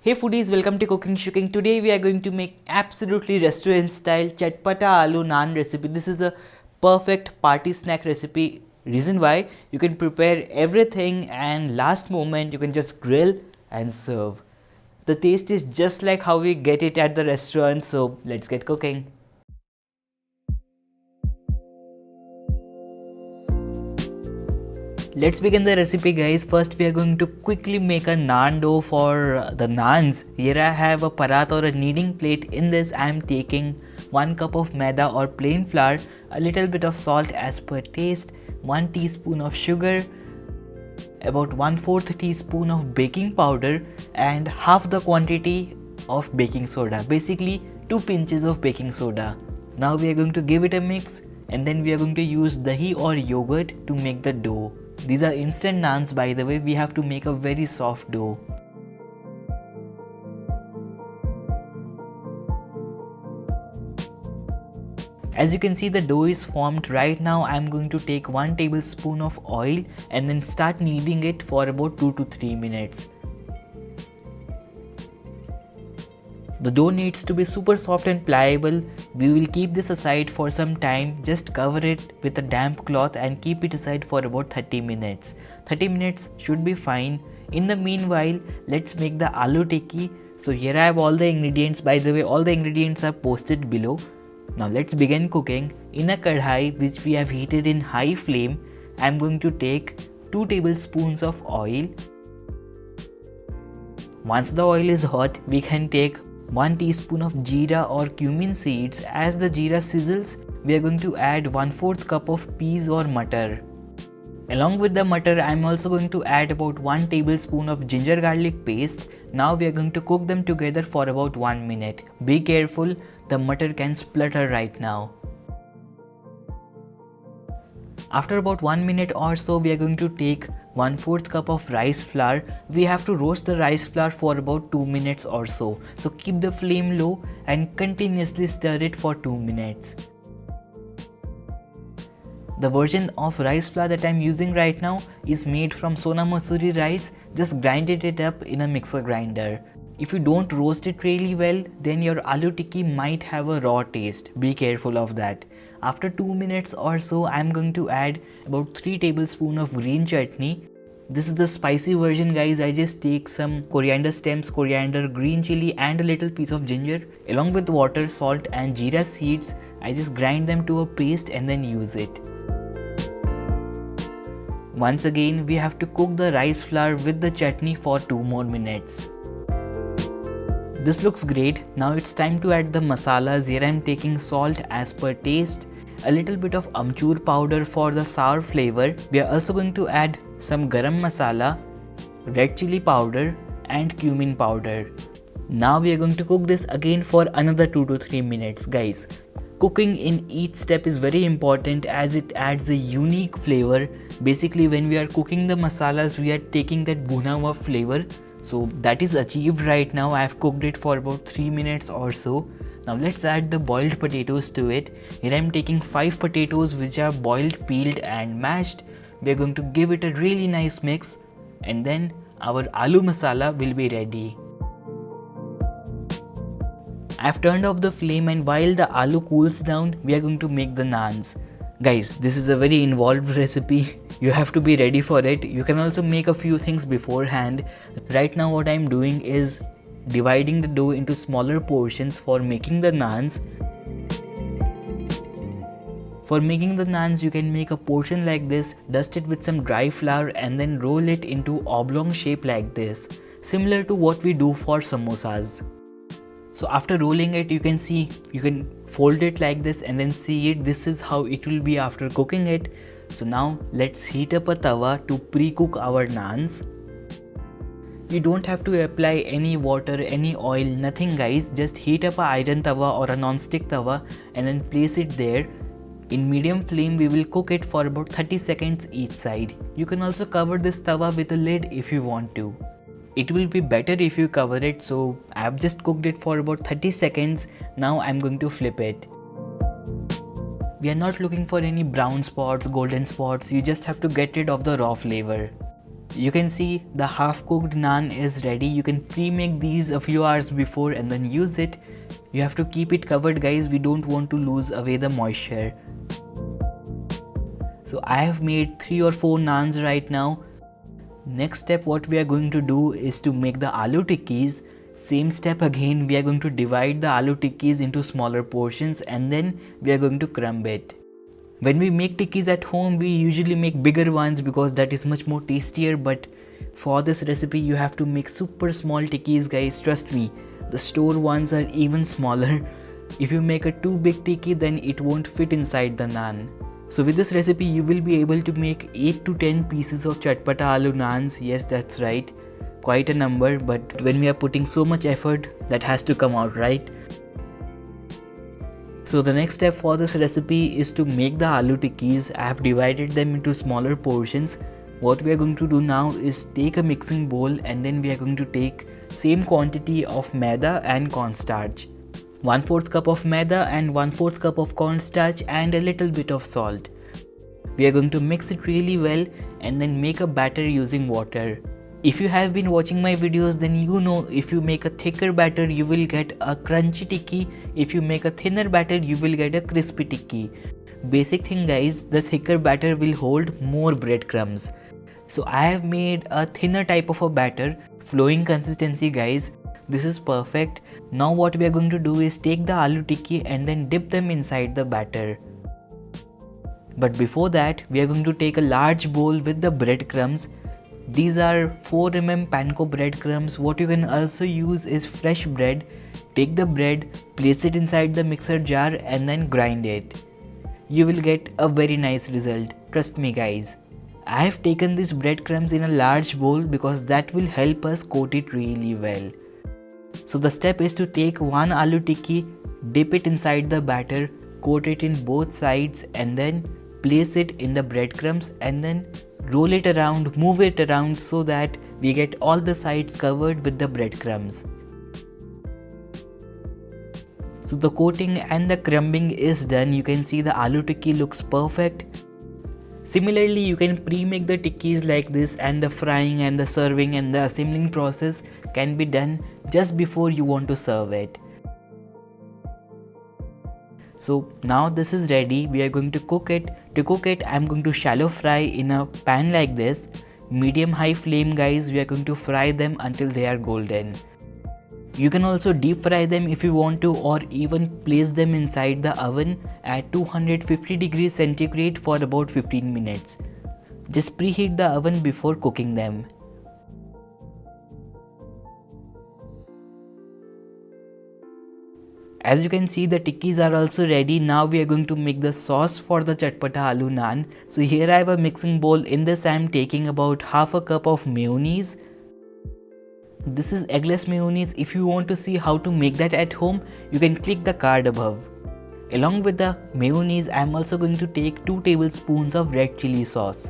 Hey foodies, welcome to Cooking Shooking. Today we are going to make absolutely restaurant style chatpata aloo naan recipe. This is a perfect party snack recipe. Reason why, you can prepare everything and last moment you can just grill and serve. The taste is just like how we get it at the restaurant, so let's get cooking. Let's begin the recipe, guys. First we are going to quickly make a naan dough for the naans. Here I have a parat or a kneading plate. In this I am taking 1 cup of maida or plain flour, a little bit of salt as per taste, 1 teaspoon of sugar, about 1/4 teaspoon of baking powder and half the quantity of baking soda, basically 2 pinches of baking soda. Now we are going to give it a mix and then we are going to use dahi or yogurt to make the dough. These are instant naans, by the way. We have to make a very soft dough. As you can see, the dough is formed. Right now I am going to take 1 tablespoon of oil and then start kneading it for about 2 to 3 minutes. The dough needs to be super soft and pliable. We will keep this aside for some time. Just cover it with a damp cloth and keep it aside for about 30 minutes. 30 minutes should be fine. In the meanwhile, let's make the aloo tikki. So here I have all the ingredients. By the way, all the ingredients are posted below. Now let's begin cooking. In a kadhai which we have heated in high flame, I am going to take 2 tablespoons of oil. Once the oil is hot, we can take 1 teaspoon of jeera or cumin seeds. As the jeera sizzles, we are going to add 1/4 cup of peas or matar. Along with the matar, I am also going to add about 1 tablespoon of ginger garlic paste. Now we are going to cook them together for about 1 minute. Be careful, the matar can splutter right now. After about 1 minute or so, we are going to take 1/4 cup of rice flour. We have to roast the rice flour for about 2 minutes or so. So keep the flame low and continuously stir it for 2 minutes. The version of rice flour that I am using right now is made from Sona Masuri rice. Just grind it up in a mixer grinder. If you don't roast it really well, then your aloo tikki might have a raw taste. Be careful of that. After 2 minutes or so, I am going to add about 3 tablespoons of green chutney. This is the spicy version, guys. I just take some coriander stems, coriander, green chili and a little piece of ginger. Along with water, salt and jeera seeds, I just grind them to a paste and then use it. Once again, we have to cook the rice flour with the chutney for 2 more minutes. This looks great. Now it's time to add the masalas. Here I am taking salt as per taste, a little bit of amchur powder for the sour flavor. We are also going to add some garam masala, red chili powder and cumin powder. Now we are going to cook this again for another 2 to 3 minutes, guys. Cooking in each step is very important as it adds a unique flavor. Basically, when we are cooking the masalas, we are taking that bhuna hua flavor. So that is achieved right now. I have cooked it for about 3 minutes or so. Now let's add the boiled potatoes to it. Here I am taking 5 potatoes which are boiled, peeled and mashed. We are going to give it a really nice mix and then our aloo masala will be ready. I have turned off the flame and while the aloo cools down, we are going to make the naans. Guys, this is a very involved recipe. You have to be ready for it. You can also make a few things beforehand. Right now what I am doing is dividing the dough into smaller portions for making the naans. For making the naans, you can make a portion like this, dust it with some dry flour and then roll it into oblong shape like this, similar to what we do for samosas. So after rolling it, you can see, you can fold it like this and then see it. This is how it will be after cooking it. So now let's heat up a tawa to pre-cook our naans. You don't have to apply any water, any oil, nothing, guys. Just heat up a iron tawa or a non-stick tawa and then place it there. In medium flame, we will cook it for about 30 seconds each side. You can also cover this tawa with a lid if you want to. It will be better if you cover it, so I have just cooked it for about 30 seconds. Now I am going to flip it. We are not looking for any brown spots, golden spots. You just have to get rid of the raw flavor. You can see the half cooked naan is ready. You can pre-make these a few hours before and then use it. You have to keep it covered guys, we don't want to lose away the moisture. So I have made 3 or 4 naans right now. Next step what we are going to do is to make the aloo tikkis. Same step again, we are going to divide the aloo tikkis into smaller portions and then we are going to crumb it. When we make tikkis at home, we usually make bigger ones because that is much more tastier, but for this recipe you have to make super small tikkis guys, trust me. The store ones are even smaller. If you make a too big tikki then it won't fit inside the naan. So with this recipe you will be able to make 8 to 10 pieces of chatpata aloo naans. Yes, that's right. Quite a number, but when we are putting so much effort, that has to come out, right? So the next step for this recipe is to make the aloo tikkis. I have divided them into smaller portions. What we are going to do now is take a mixing bowl and then we are going to take same quantity of maida and cornstarch. 1/4 cup of maida and 1/4 cup of cornstarch and a little bit of salt. We are going to mix it really well and then make a batter using water. If you have been watching my videos then you know if you make a thicker batter you will get a crunchy tikki, if you make a thinner batter you will get a crispy tikki. Basic thing guys, the thicker batter will hold more breadcrumbs. So I have made a thinner type of a batter, flowing consistency guys. This is perfect. Now what we are going to do is take the aloo tikki and then dip them inside the batter. But before that we are going to take a large bowl with the breadcrumbs. These are 4 mm panko breadcrumbs. What you can also use is fresh bread. Take the bread, place it inside the mixer jar and then grind it. You will get a very nice result, trust me guys. I have taken these breadcrumbs in a large bowl because that will help us coat it really well. So the step is to take one aloo tikki, dip it inside the batter, coat it in both sides and then place it in the breadcrumbs and then roll it around, move it around so that we get all the sides covered with the breadcrumbs. So the coating and the crumbing is done. You can see the aloo tikki looks perfect. Similarly, you can pre-make the tikkis like this and the frying and the serving and the assembling process can be done just before you want to serve it. So now this is ready, we are going to cook it. To cook it, I am going to shallow fry in a pan like this. Medium high flame guys, we are going to fry them until they are golden. You can also deep fry them if you want to or even place them inside the oven at 250 degrees centigrade for about 15 minutes. Just preheat the oven before cooking them. As you can see, the tikkis are also ready. Now we are going to make the sauce for the chatpata aloo naan. So here I have a mixing bowl. In this I am taking about half a cup of mayonnaise. This is eggless mayonnaise. If you want to see how to make that at home, you can click the card above. Along with the mayonnaise, I am also going to take 2 tablespoons of red chili sauce.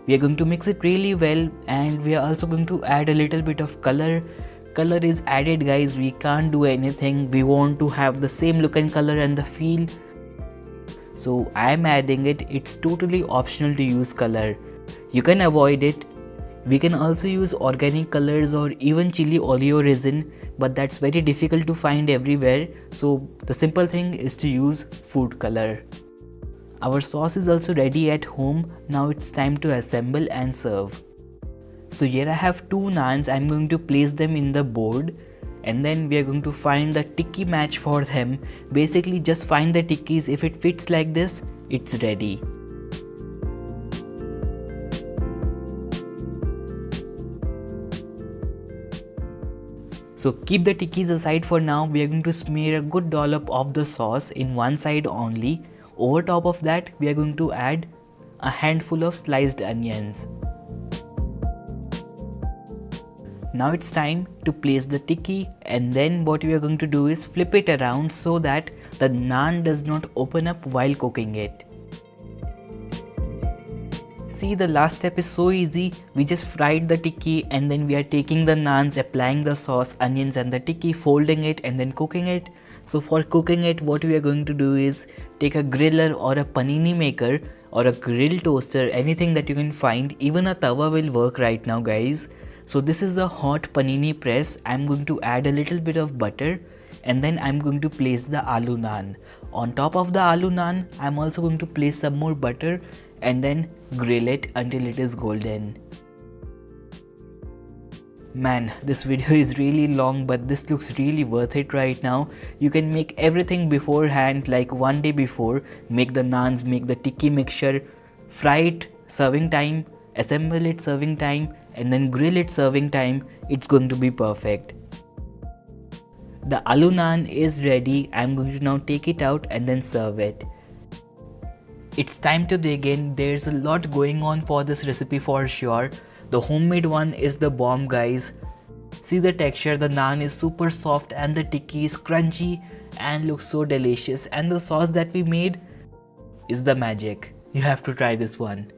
We are going to mix it really well and we are also going to add a little bit of color. Color is added guys, we can't do anything. We want to have the same look and color and the feel. So I am adding it. It's totally optional to use color. You can avoid it. We can also use organic colors or even chili oleo resin, but that's very difficult to find everywhere. So the simple thing is to use food color. Our sauce is also ready at home. Now it's time to assemble and serve. So here I have 2 naans. I'm going to place them in the board and then we are going to find the tikki match for them. Basically just find the tikkis. If it fits like this, it's ready. So keep the tikkis aside for now. We are going to smear a good dollop of the sauce in one side only. Over top of that, we are going to add a handful of sliced onions. Now it's time to place the tikki and then what we are going to do is flip it around so that the naan does not open up while cooking it. See, the last step is so easy. We just fried the tikki and then we are taking the naans, applying the sauce, onions and the tikki, folding it and then cooking it. So for cooking it, what we are going to do is take a griller or a panini maker or a grill toaster, anything that you can find. Even a tawa will work right now, guys. So this is a hot panini press. I'm going to add a little bit of butter and then I'm going to place the aloo naan. On top of the aloo naan, I'm also going to place some more butter and then grill it until it is golden. Man, this video is really long, but this looks really worth it right now. You can make everything beforehand, like one day before. Make the naans, make the tikki mixture, fry it serving time, assemble it serving time, and then grill it serving time. It's going to be perfect. The aloo naan is ready. I'm going to now take it out and then serve it. It's time to dig in. There's a lot going on for this recipe for sure. The homemade one is the bomb, guys. See the texture, the naan is super soft and the tikki is crunchy and looks so delicious, and the sauce that we made is the magic. You have to try this one.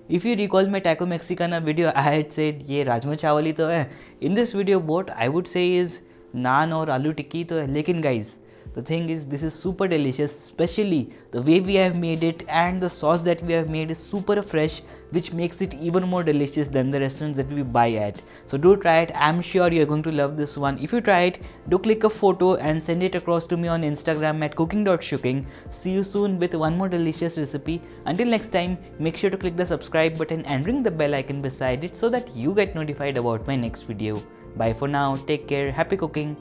If you recall my Taco Mexicana video, I had said ये राजमा चावल ही तो है. In this video, what I would say is naan और aloo tikki तो है. लेकिन guys, the thing is, this is super delicious, especially the way we have made it, and the sauce that we have made is super fresh, which makes it even more delicious than the restaurants that we buy at. So do try it. I'm sure you're going to love this one. If you try it, do click a photo and send it across to me on Instagram at cooking.shuking. See you soon with one more delicious recipe. Until next time, make sure to click the subscribe button and ring the bell icon beside it so that you get notified about my next video. Bye for now. Take care. Happy cooking.